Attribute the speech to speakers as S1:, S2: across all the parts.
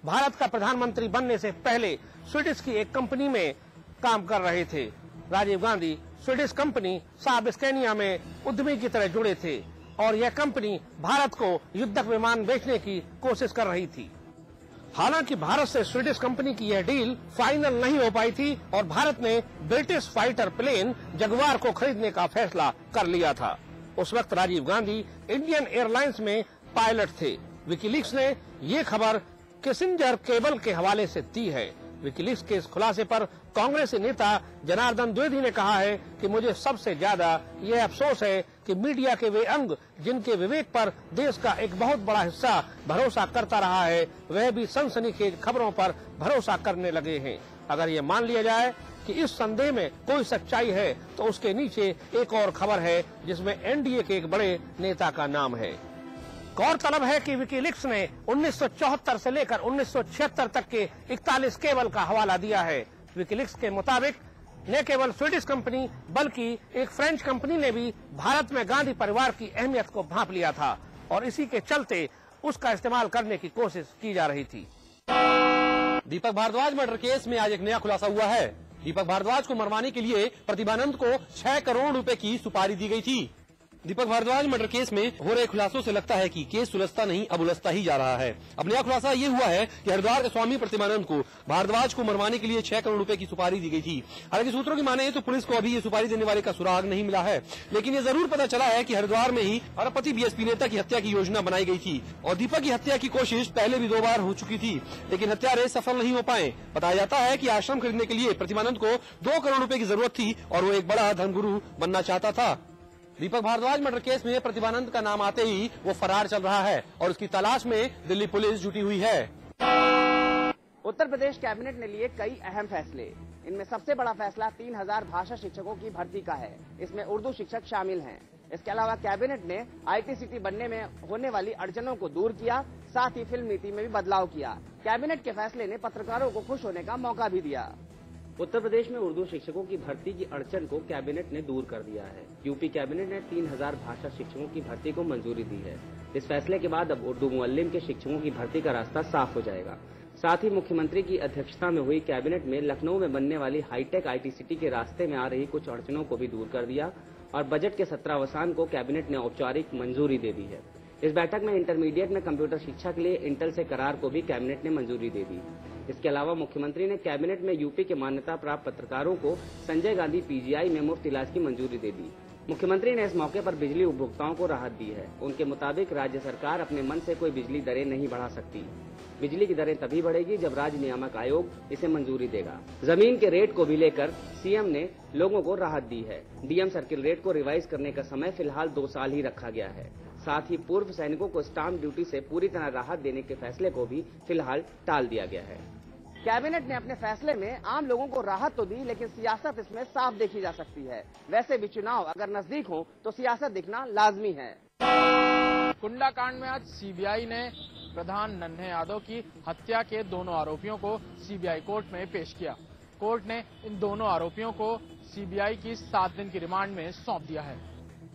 S1: भारत का प्रधानमंत्री बनने से पहले स्वीडिश की एक कंपनी में काम कर रहे थे। राजीव गांधी स्वीडिश कंपनी साब स्कैनिया में उद्यमी की तरह जुड़े थे और यह कंपनी भारत को युद्धक विमान बेचने की कोशिश कर रही थी। हालांकि भारत से स्वीडिश कंपनी की यह डील फाइनल नहीं हो पाई थी और भारत ने ब्रिटिश फाइटर प्लेन जगुआर को खरीदने का फैसला कर लिया था। उस वक्त राजीव गांधी इंडियन एयरलाइंस में पायलट थे। विकीलीक्स ने ये खबर किसिंजर केबल के हवाले से दी है। विकीलीक्स के इस खुलासे पर कांग्रेसी नेता जनार्दन द्विवेदी ने कहा है कि मुझे सबसे ज्यादा यह अफसोस है कि मीडिया के वे अंग जिनके विवेक पर देश का एक बहुत बड़ा हिस्सा भरोसा करता रहा है, वह भी सनसनीखेज खबरों पर भरोसा करने लगे हैं। अगर ये मान लिया जाए कि इस संदेह में कोई सच्चाई है तो उसके नीचे एक और खबर है जिसमें एनडीए के एक बड़े नेता का नाम है। गौरतलब है कि विकीलीक्स ने 1974 से लेकर 1976 तक के 41 केबल का हवाला दिया है। विकीलीक्स के मुताबिक न केवल स्वीडिश कंपनी बल्कि एक फ्रेंच कंपनी ने भी भारत में गांधी परिवार की अहमियत को भांप लिया था और इसी के चलते उसका इस्तेमाल करने की कोशिश की जा रही थी।
S2: दीपक भारद्वाज मर्डर केस में आज एक नया खुलासा हुआ है। दीपक भारद्वाज को मरवाने के लिए प्रतिभानंद को 6 करोड़ रुपए की सुपारी दी गई थी। दीपक भारद्वाज मर्डर केस में हो रहे खुलासों से लगता है कि केस सुलझता नहीं अब उलझता ही जा रहा है। अब नया खुलासा ये हुआ है कि हरिद्वार के स्वामी प्रतिभानंद को भारद्वाज को मरवाने के लिए 6 करोड़ रुपए की सुपारी दी गई थी। हालांकि सूत्रों की माने तो पुलिस को अभी ये सुपारी देने वाले का सुराग नहीं मिला है, लेकिन ये जरूर पता चला है कि हरिद्वार में ही अरबपति बीएसपी नेता की हत्या की योजना बनाई गई थी और दीपक की हत्या की कोशिश पहले भी 2 बार हो चुकी थी, लेकिन हत्यारे सफल नहीं हो पाए। बताया जाता है कि आश्रम खरीदने के लिए प्रतिभानंद को 2 करोड़ रुपए की जरूरत थी और वो एक बड़ा धर्मगुरु बनना चाहता था। दीपक भारद्वाज मर्डर केस में प्रतिभानंद का नाम आते ही वो फरार चल रहा है और उसकी तलाश में दिल्ली पुलिस जुटी हुई है।
S3: उत्तर प्रदेश कैबिनेट ने लिए कई अहम फैसले। इनमें सबसे बड़ा फैसला 3000 भाषा शिक्षकों की भर्ती का है। इसमें उर्दू शिक्षक शामिल हैं। इसके अलावा कैबिनेट ने IT सिटी बनने में होने वाली अड़चनों को दूर किया, साथ ही फिल्म नीति में भी बदलाव किया। कैबिनेट के फैसले ने पत्रकारों को खुश होने का मौका भी दिया।
S4: उत्तर प्रदेश में उर्दू शिक्षकों की भर्ती की अड़चन को कैबिनेट ने दूर कर दिया है। यूपी कैबिनेट ने 3000 भाषा शिक्षकों की भर्ती को मंजूरी दी है। इस फैसले के बाद अब उर्दू मुअल्लिम के शिक्षकों की भर्ती का रास्ता साफ हो जाएगा। साथ ही मुख्यमंत्री की अध्यक्षता में हुई कैबिनेट में लखनऊ में बनने वाली हाईटेक IT सिटी के रास्ते में आ रही कुछ अड़चनों को भी दूर कर दिया और बजट के सत्रावसान को कैबिनेट ने औपचारिक मंजूरी दे दी है। इस बैठक में इंटरमीडिएट में कंप्यूटर शिक्षा के लिए इंटेल से करार को भी कैबिनेट ने मंजूरी दे दी। इसके अलावा मुख्यमंत्री ने कैबिनेट में यूपी के मान्यता प्राप्त पत्रकारों को संजय गांधी PGI में मुफ्त इलाज की मंजूरी दे दी। मुख्यमंत्री ने इस मौके पर बिजली उपभोक्ताओं को राहत दी है। उनके मुताबिक राज्य सरकार अपने मन से कोई बिजली दरें नहीं बढ़ा सकती। बिजली की दरें तभी बढ़ेगी जब राज्य नियामक आयोग इसे मंजूरी देगा। जमीन के रेट को भी लेकर सीएम ने लोगों को राहत दी है। DM सर्किल रेट को रिवाइज करने का समय फिलहाल 2 साल ही रखा गया है। साथ ही पूर्व सैनिकों को स्टाम्प ड्यूटी से पूरी तरह राहत देने के फैसले को भी फिलहाल टाल दिया गया है।
S3: कैबिनेट ने अपने फैसले में आम लोगों को राहत तो दी, लेकिन सियासत इसमें साफ देखी जा सकती है। वैसे भी चुनाव अगर नजदीक हो तो सियासत दिखना लाजमी है।
S5: कुंडा कांड में आज CBI ने प्रधान नन्हे यादव की हत्या के दोनों आरोपियों को CBI कोर्ट में पेश किया। कोर्ट ने इन दोनों आरोपियों को CBI की 7 दिन की रिमांड में सौंप दिया है।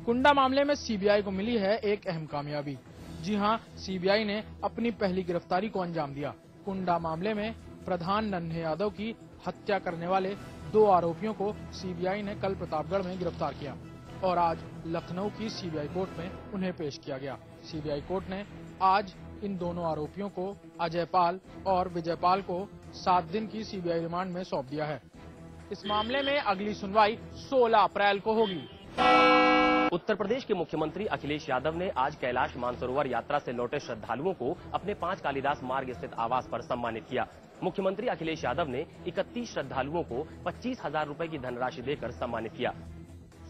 S5: कुंडा मामले में CBI को मिली है एक अहम कामयाबी। जी हां, CBI ने अपनी पहली गिरफ्तारी को अंजाम दिया। कुंडा मामले में प्रधान नन्हे यादव की हत्या करने वाले 2 आरोपियों को CBI ने कल प्रतापगढ़ में गिरफ्तार किया और आज लखनऊ की CBI कोर्ट में उन्हें पेश किया गया। CBI कोर्ट ने आज इन दोनों आरोपियों को अजयपाल और विजयपाल को 7 दिन की CBI रिमांड में सौंप दिया है। इस मामले में अगली सुनवाई 16 अप्रैल को होगी।
S6: उत्तर प्रदेश के मुख्यमंत्री अखिलेश यादव ने आज कैलाश मानसरोवर यात्रा से लौटे श्रद्धालुओं को अपने 5 कालिदास मार्ग स्थित आवास पर सम्मानित किया। मुख्यमंत्री अखिलेश यादव ने 31 श्रद्धालुओं को 25,000 रुपए की धनराशि देकर सम्मानित किया।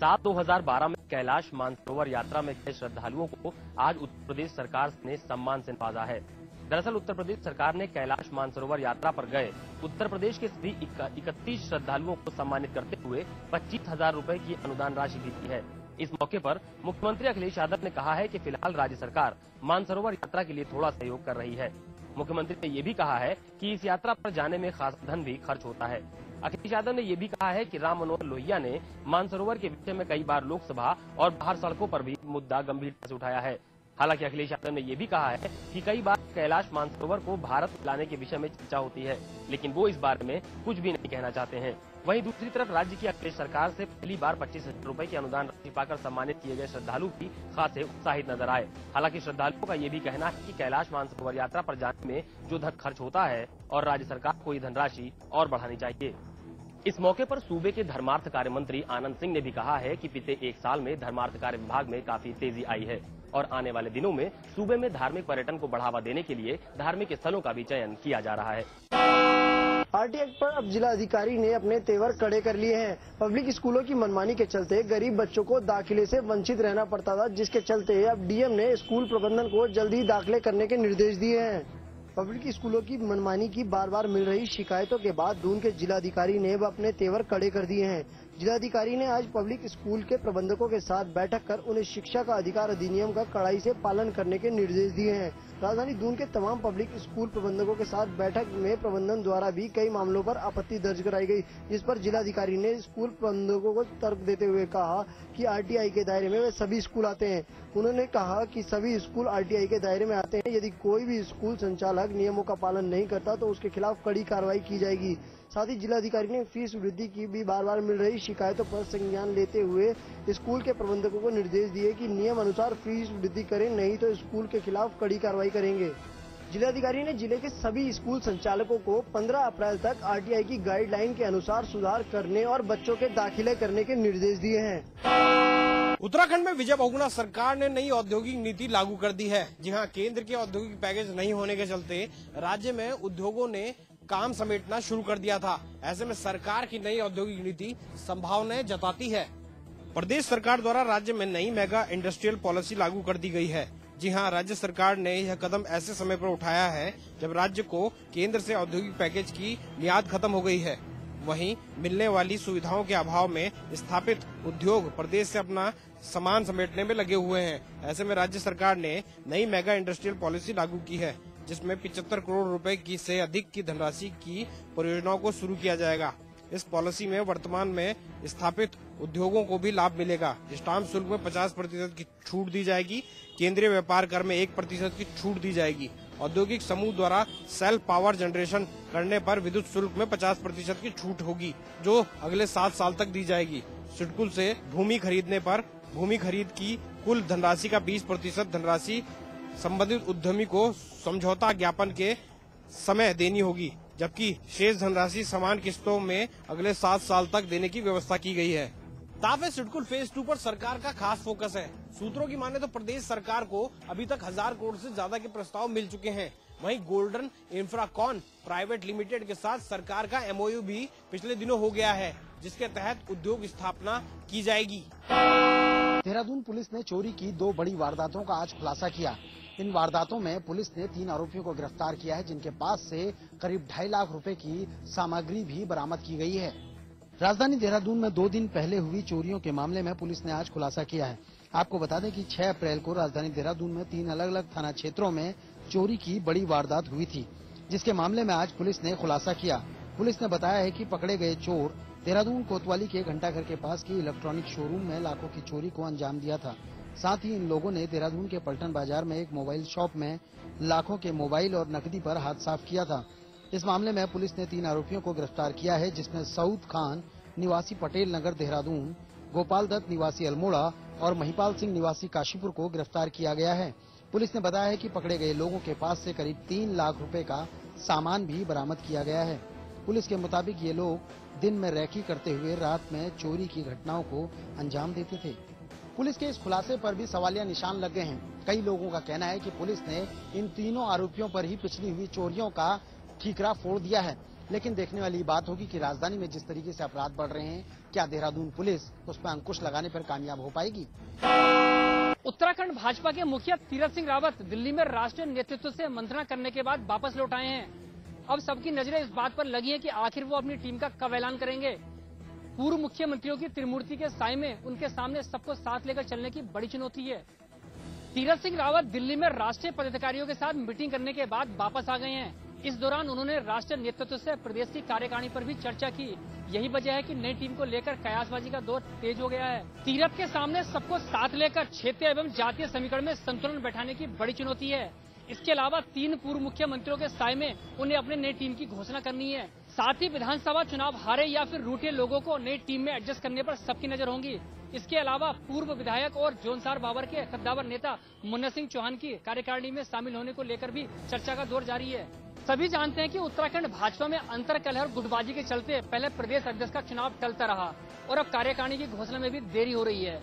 S6: 7/2012 में कैलाश मानसरोवर यात्रा में गए श्रद्धालुओं को आज उत्तर प्रदेश सरकार ने सम्मान से नवाजा है। दरअसल उत्तर प्रदेश सरकार ने कैलाश मानसरोवर यात्रा पर गए उत्तर प्रदेश के सभी 31 श्रद्धालुओं को सम्मानित करते हुए 25,000 रुपए की अनुदान राशि दी है। इस मौके पर मुख्यमंत्री अखिलेश यादव ने कहा है कि फिलहाल राज्य सरकार मानसरोवर यात्रा के लिए थोड़ा सहयोग कर रही है। मुख्यमंत्री ने ये भी कहा है कि इस यात्रा पर जाने में खास धन भी खर्च होता है। अखिलेश यादव ने ये भी कहा है कि राम मनोहर लोहिया ने मानसरोवर के विषय में कई बार लोकसभा और बाहर सड़कों पर भी मुद्दा गंभीरता से उठाया है। हालांकि अखिलेश यादव ने यह भी कहा है कि कई बार कैलाश मानसरोवर को भारत में लाने के विषय में चर्चा होती है, लेकिन वो इस बारे में कुछ भी नहीं कहना चाहते हैं। वहीं दूसरी तरफ राज्य की अखिलेश सरकार से पहली बार 25,000 रुपए की अनुदान राशि पाकर सम्मानित किए गए श्रद्धालु भी खासे उत्साहित नजर आए। हालांकि श्रद्धालुओं का ये भी कहना है कि कैलाश मानसरोवर यात्रा पर जाने में जो धन खर्च होता है और राज्य सरकार को ये धनराशि और बढ़ानी चाहिए। इस मौके पर सूबे के धर्मार्थ कार्य मंत्री आनंद सिंह ने भी कहा है कि बीते एक साल में धर्मार्थ कार्य विभाग में काफी तेजी आई है और आने वाले दिनों में सूबे में धार्मिक पर्यटन को बढ़ावा देने के लिए धार्मिक स्थलों का भी चयन किया जा रहा है।
S7: आरटी एक्ट पर अब जिला अधिकारी ने अपने तेवर कड़े कर लिए हैं। पब्लिक स्कूलों की मनमानी के चलते गरीब बच्चों को दाखिले से वंचित रहना पड़ता था, जिसके चलते अब डीएम ने स्कूल प्रबंधन को जल्दी दाखिले करने के निर्देश दिए हैं। पब्लिक स्कूलों की मनमानी की बार बार मिल रही शिकायतों के बाद दून के जिलाधिकारी ने अब अपने तेवर कड़े कर दिए हैं। जिलाधिकारी ने आज पब्लिक स्कूल के प्रबंधकों के साथ बैठक कर उन्हें शिक्षा का अधिकार अधिनियम का कड़ाई से पालन करने के निर्देश दिए हैं। राजधानी दून के तमाम पब्लिक स्कूल प्रबंधकों के साथ बैठक में प्रबंधन द्वारा भी कई मामलों पर आपत्ति दर्ज कराई गई, जिस पर जिलाधिकारी ने स्कूल प्रबंधकों को तर्क देते हुए कहा कि आरटीआई के दायरे में वे सभी स्कूल आते हैं। उन्होंने कहा कि सभी स्कूल आरटीआई के दायरे में आते हैं। यदि कोई भी स्कूल संचालक नियमों का पालन नहीं करता तो उसके खिलाफ कड़ी कार्रवाई की जाएगी। साथ ही जिलाधिकारी ने फीस वृद्धि की भी बार बार मिल रही शिकायतों पर संज्ञान लेते हुए स्कूल के प्रबंधकों को निर्देश दिए कि नियम अनुसार फीस वृद्धि करें, नहीं तो स्कूल के खिलाफ कड़ी कार्रवाई करेंगे। जिलाधिकारी ने जिले के सभी स्कूल संचालकों को 15 अप्रैल तक आरटीआई की गाइडलाइन के अनुसार सुधार करने और बच्चों के दाखिले करने के निर्देश दिए हैं।
S8: उत्तराखंड में विजय बहुगुणा सरकार ने नई औद्योगिक नीति लागू कर दी है। जी हां, केंद्र के औद्योगिक पैकेज नहीं होने के चलते राज्य में उद्योगों ने काम समेटना शुरू कर दिया था। ऐसे में सरकार की नई औद्योगिक नीति संभावनाएं जताती है। प्रदेश सरकार द्वारा राज्य में नई मेगा इंडस्ट्रियल पॉलिसी लागू कर दी गई है। जी हां, राज्य सरकार ने यह कदम ऐसे समय पर उठाया है जब राज्य को केंद्र से औद्योगिक पैकेज की मियाद खत्म हो गई है। वहीं मिलने वाली सुविधाओं के अभाव में स्थापित उद्योग प्रदेश से अपना सामान समेटने में लगे हुए हैं। ऐसे में राज्य सरकार ने नई मेगा इंडस्ट्रियल पॉलिसी लागू की है, जिसमें 75 करोड़ रुपए की से अधिक की धनराशि की परियोजनाओं को शुरू किया जाएगा। इस पॉलिसी में वर्तमान में स्थापित उद्योगों को भी लाभ मिलेगा। स्टाम्प शुल्क में 50% की छूट दी जाएगी। केंद्रीय व्यापार कर में 1% की छूट दी जाएगी। औद्योगिक समूह द्वारा सेल्फ पावर जनरेशन करने पर विद्युत शुल्क में 50% की छूट होगी, जो अगले 7 साल तक दी जाएगी। सिडकुल से भूमि खरीदने पर भूमि खरीद की कुल धनराशि का 20% धनराशि संबंधित उद्यमी को समझौता ज्ञापन के समय देनी होगी, जबकि शेष धनराशि समान किस्तों में अगले 7 साल तक देने की व्यवस्था की गई है। ताफे सिडकुल फेज 2 पर सरकार का खास फोकस है। सूत्रों की माने तो प्रदेश सरकार को अभी तक 1000 करोड़ से ज्यादा के प्रस्ताव मिल चुके हैं। वहीं गोल्डन इंफ्राकॉन प्राइवेट लिमिटेड के साथ सरकार का एमओयू भी पिछले दिनों हो गया है, जिसके तहत उद्योग स्थापना की जाएगी।
S9: देहरादून पुलिस ने चोरी की 2 बड़ी वारदातों का आज खुलासा किया। इन वारदातों में पुलिस ने 3 आरोपियों को गिरफ्तार किया है, जिनके पास से करीब 2.5 लाख रुपए की सामग्री भी बरामद की गई है। राजधानी देहरादून में 2 दिन पहले हुई चोरियों के मामले में पुलिस ने आज खुलासा किया है। आपको बता दें कि 6 अप्रैल को राजधानी देहरादून में 3 अलग अलग थाना क्षेत्रों में चोरी की बड़ी वारदात हुई थी, जिसके मामले में आज पुलिस ने खुलासा किया। पुलिस ने बताया है कि पकड़े गए चोर देहरादून कोतवाली के घंटाघर के पास की इलेक्ट्रॉनिक शोरूम में लाखों की चोरी को अंजाम दिया था। साथ ही इन लोगों ने देहरादून के पलटन बाजार में एक मोबाइल शॉप में लाखों के मोबाइल और नकदी पर हाथ साफ किया था। इस मामले में पुलिस ने 3 आरोपियों को गिरफ्तार किया है, जिसमें सऊद खान निवासी पटेल नगर देहरादून, गोपाल दत्त निवासी अल्मोड़ा और महिपाल सिंह निवासी काशीपुर को गिरफ्तार किया गया है। पुलिस ने बताया है कि पकड़े गए लोगों के पास से करीब 3 लाख रुपए का सामान भी बरामद किया गया है। पुलिस के मुताबिक ये लोग दिन में रैकी करते हुए रात में चोरी की घटनाओं को अंजाम देते थे। पुलिस के इस खुलासे पर भी सवालिया निशान लग गए हैं। कई लोगों का कहना है कि पुलिस ने इन तीनों आरोपियों पर ही पिछली हुई चोरियों का ठीकरा फोड़ दिया है। लेकिन देखने वाली बात होगी कि राजधानी में जिस तरीके से अपराध बढ़ रहे हैं, क्या देहरादून पुलिस उस पर अंकुश लगाने पर कामयाब हो पाएगी?
S10: उत्तराखंड भाजपा के मुखिया तीरथ सिंह रावत दिल्ली में राष्ट्रीय नेतृत्व से मंत्रणा करने के बाद वापस लौट आए हैं। अब सबकी नजरें इस बात पर लगी हैं कि आखिर वो अपनी टीम का कब ऐलान करेंगे। पूर्व मुख्यमंत्रियों की त्रिमूर्ति के साए में उनके सामने सबको साथ लेकर चलने की बड़ी चुनौती है। तीरथ सिंह रावत दिल्ली में राष्ट्रीय पदाधिकारियों के साथ मीटिंग करने के बाद वापस आ गए हैं। इस दौरान उन्होंने राष्ट्रीय नेतृत्व से प्रदेश की कार्यकारिणी पर भी चर्चा की। यही वजह है कि नई टीम को लेकर कयासबाजी का दौर तेज हो गया है। तीरथ के सामने सबको साथ लेकर क्षेत्रीय एवं जातीय समीकरण में संतुलन बैठाने की बड़ी चुनौती है। इसके अलावा 3 पूर्व मुख्यमंत्रियों के साए में उन्हें अपने नई टीम की घोषणा करनी है। साथ ही विधानसभा चुनाव हारे या फिर रूठे लोगों को नई टीम में एडजस्ट करने पर सबकी नजर होंगी। इसके अलावा पूर्व विधायक और जोनसार बाबर के कद्दावर नेता मुन्ना सिंह चौहान की कार्यकारिणी में शामिल होने को लेकर भी चर्चा का दौर जारी है। सभी जानते हैं कि उत्तराखंड भाजपा में अंतर कलह और गुटबाजी के चलते पहले प्रदेश अध्यक्ष का चुनाव टलता रहा और अब कार्यकारिणी की घोषणा में भी देरी हो रही है।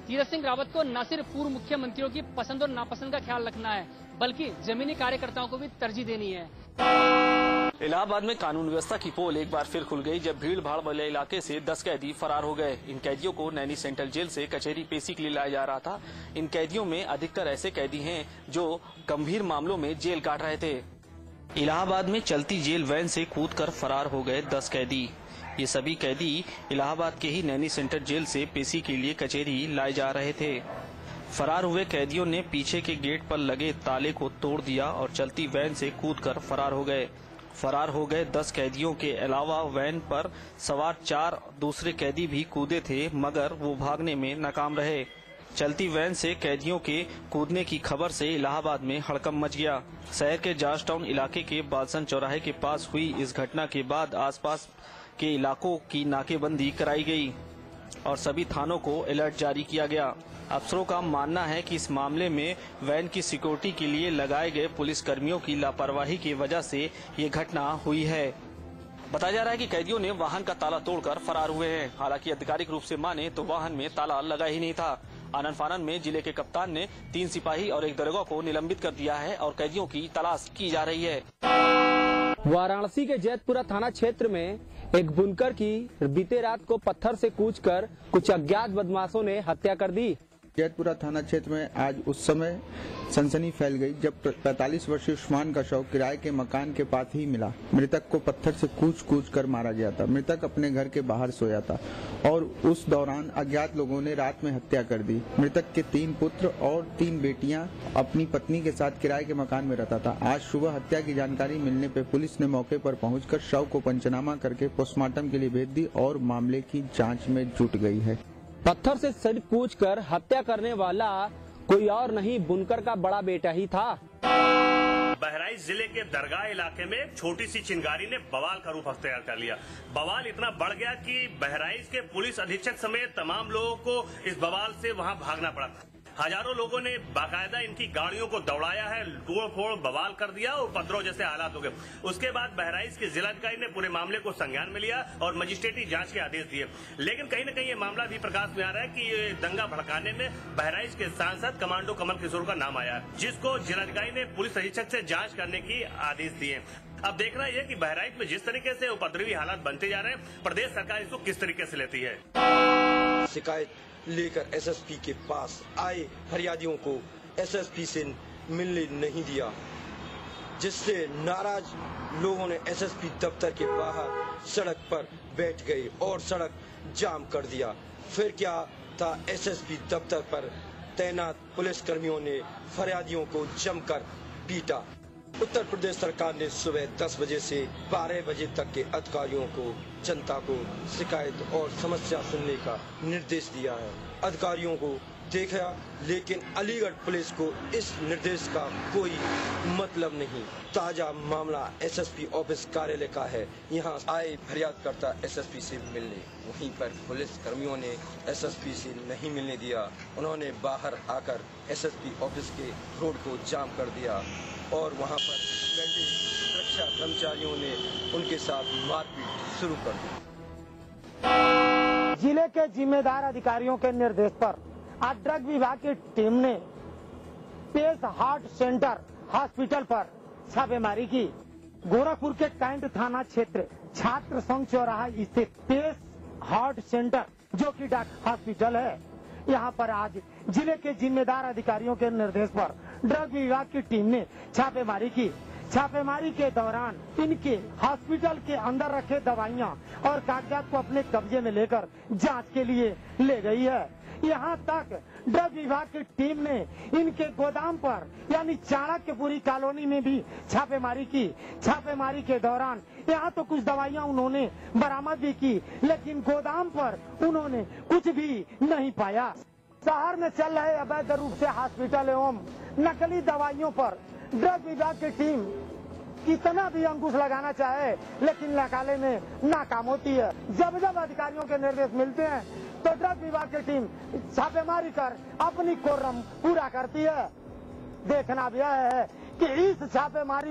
S10: तीरथ सिंह रावत को न सिर्फ पूर्व मुख्यमंत्रियों की पसंद और नापसंद का ख्याल रखना है, बल्कि जमीनी कार्यकर्ताओं को भी तरजीह देनी है।
S11: इलाहाबाद में कानून व्यवस्था की पोल एक बार फिर खुल गई जब भीड़ भाड़ वाले इलाके से 10 कैदी फरार हो गए। इन कैदियों को नैनी सेंट्रल जेल से कचहरी पेशी के लिए लाया जा रहा था। इन कैदियों में अधिकतर ऐसे कैदी हैं जो गंभीर मामलों में जेल काट रहे थे। इलाहाबाद में चलती जेल वैन से कूदकर फरार हो गए 10 कैदी। ये सभी कैदी इलाहाबाद के ही नैनी सेंट्रल जेल से पेशी के लिए कचहरी लाए जा रहे थे। फरार हुए कैदियों ने पीछे के गेट पर लगे ताले को तोड़ दिया और चलती वैन से कूदकर फरार हो गए। फरार हो गए 10 कैदियों के अलावा वैन पर सवार 4 दूसरे कैदी भी कूदे थे, मगर वो भागने में नाकाम रहे। चलती वैन से कैदियों के कूदने की खबर से इलाहाबाद में हड़कंप मच गया। शहर के जॉर्ज टाउन इलाके के बालसन चौराहे के पास हुई इस घटना के बाद आसपास के इलाकों की नाकेबंदी कराई गई और सभी थानों को अलर्ट जारी किया गया। अफसरों का मानना है कि इस मामले में वैन की सिक्योरिटी के लिए लगाए गए पुलिसकर्मियों की लापरवाही की वजह से ये घटना हुई है। बताया जा रहा है कि कैदियों ने वाहन का ताला तोड़कर फरार हुए हैं। हालांकि आधिकारिक रूप से माने तो वाहन में ताला लगा ही नहीं था। आनन फानन में जिले के कप्तान ने 3 सिपाही और 1 दरोगा को निलंबित कर दिया है और कैदियों की तलाश की जा रही है।
S12: वाराणसी के जैतपुरा थाना क्षेत्र में एक बुनकर की बीते रात को पत्थर से कूचकर कुछ अज्ञात बदमाशों ने हत्या कर दी।
S13: जैतपुरा थाना क्षेत्र में आज उस समय सनसनी फैल गई जब 45 वर्षीय उस्मान का शव किराए के मकान के पास ही मिला। मृतक को पत्थर से कूच कर मारा गया था। मृतक अपने घर के बाहर सोया था और उस दौरान अज्ञात लोगों ने रात में हत्या कर दी। मृतक के 3 पुत्र और 3 बेटियां अपनी पत्नी के साथ किराए के मकान में रहता था। आज सुबह हत्या की जानकारी मिलने पर पुलिस ने मौके पर पहुंचकर शव को पंचनामा करके पोस्टमार्टम के लिए भेज दी और मामले की जाँच में जुट गई है।
S12: पत्थर से शरीर कूचकर हत्या करने वाला कोई और नहीं, बुनकर का बड़ा बेटा ही था।
S14: बहराइच जिले के दरगाह इलाके में एक छोटी सी चिंगारी ने बवाल का रूप अख्तियार कर लिया। बवाल इतना बढ़ गया कि बहराइच के पुलिस अधीक्षक समेत तमाम लोगों को इस बवाल से वहां भागना पड़ा। हजारों लोगों ने बाकायदा इनकी गाड़ियों को दौड़ाया है, तोड़ फोड़ बवाल कर दिया और उपद्रव जैसे हालात हो गए। उसके बाद बहराइच के जिलाधिकारी ने पूरे मामले को संज्ञान में लिया और मजिस्ट्रेटी जांच के आदेश दिए। लेकिन कहीं न कहीं ये मामला भी प्रकाश में आ रहा है कि ये दंगा भड़काने में बहराइच के सांसद कमांडो कमल किशोर का नाम आया है, जिसको जिलाधिकारी ने पुलिस अधीक्षक से जाँच करने की आदेश दिए। अब देखना यह कि बहराइच में जिस तरीके से उपद्रवी हालात बनते जा रहे हैं, प्रदेश सरकार इसको किस तरीके से लेती है।
S15: शिकायत लेकर एसएसपी के पास आए फरियादियों को एसएसपी से मिलने नहीं दिया, जिससे नाराज लोगों ने एसएसपी दफ्तर के बाहर सड़क पर बैठ गए और सड़क जाम कर दिया। फिर क्या था, एसएसपी दफ्तर पर तैनात पुलिसकर्मियों ने फरियादियों को जमकर पीटा। उत्तर प्रदेश सरकार ने सुबह 10 बजे से 12 बजे तक के अधिकारियों को जनता को शिकायत और समस्या सुनने का निर्देश दिया है। अधिकारियों को देखा, लेकिन अलीगढ़ पुलिस को इस निर्देश का कोई मतलब नहीं। ताजा मामला एसएसपी ऑफिस कार्यालय का है। यहाँ आए फरियादकर्ता एसएसपी से मिलने, वहीं पर पुलिस कर्मियों ने एसएसपी से नहीं मिलने दिया। उन्होंने बाहर आकर एसएसपी ऑफिस के रोड को जाम कर दिया और वहां पर बैठे सुरक्षा कर्मचारियों ने उनके साथ मारपीट शुरू कर दी।
S16: जिले के जिम्मेदार अधिकारियों के निर्देश पर आज ड्रग विभाग की टीम ने पेस हार्ट सेंटर हॉस्पिटल पर छापेमारी की। गोरखपुर के कैंट थाना क्षेत्र छात्र संघ चौराहा स्थित पेस हार्ट सेंटर, जो कि डाक हॉस्पिटल है, यहाँ पर आज जिले के जिम्मेदार अधिकारियों के निर्देश पर ड्रग विभाग की टीम ने छापेमारी की। छापेमारी के दौरान इनके हॉस्पिटल के अंदर रखे दवाइयां और कागजात को अपने कब्जे में लेकर जांच के लिए ले गई है। यहाँ तक ड्रग विभाग की टीम ने इनके गोदाम पर यानी चाणक्यपुरी कॉलोनी में भी छापेमारी की। छापेमारी के दौरान यहाँ तो कुछ दवाइयाँ उन्होंने बरामद भी की, लेकिन गोदाम पर उन्होंने कुछ भी नहीं पाया। शहर में चल रहे अवैध रूप से हॉस्पिटल एवं नकली दवाइयों पर ड्रग विभाग की टीम कितना भी अंकुश लगाना चाहे, लेकिन नकाले में नाकाम होती है। जब जब अधिकारियों के निर्देश मिलते हैं तो ड्रग विभाग की टीम छापेमारी कर अपनी कोर्रम पूरा करती है। देखना भी यह है कि इस छापेमारी में